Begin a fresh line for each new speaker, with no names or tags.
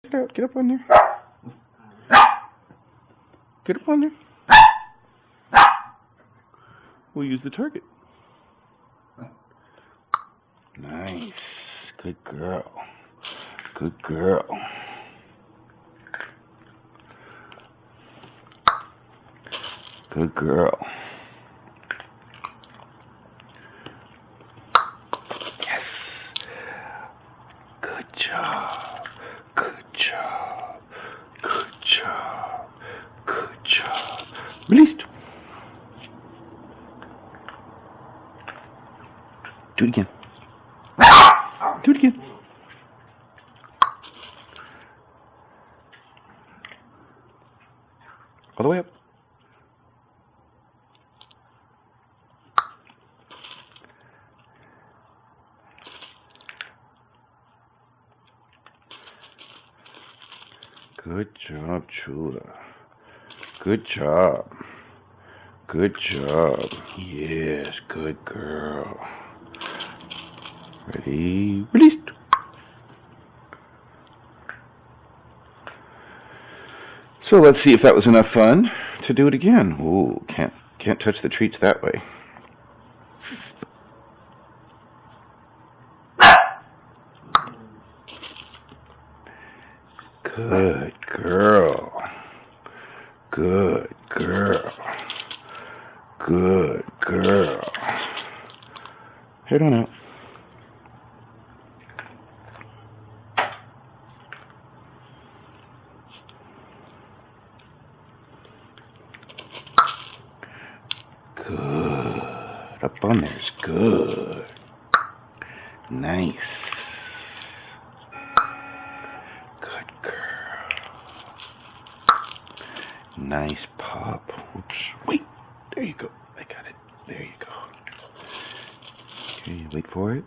Get up on there. Get up on there. We'll use the target. Nice. Good girl. Good girl. Good girl. Yes. Good job. Good job. Good job. Good job. Released. Do it again. Do it again. All the way up. Good job, Chula. Good job. Good job. Yes, good girl. Ready? Released. So let's see if that was enough fun to do it again. Ooh, can't touch the treats that way. Good girl. Good girl. Good girl. Head on out. Good. Up on there's good. Nice. Good girl. Nice pop. Oops. Wait. There you go. I got it. There you go. Okay, wait for it.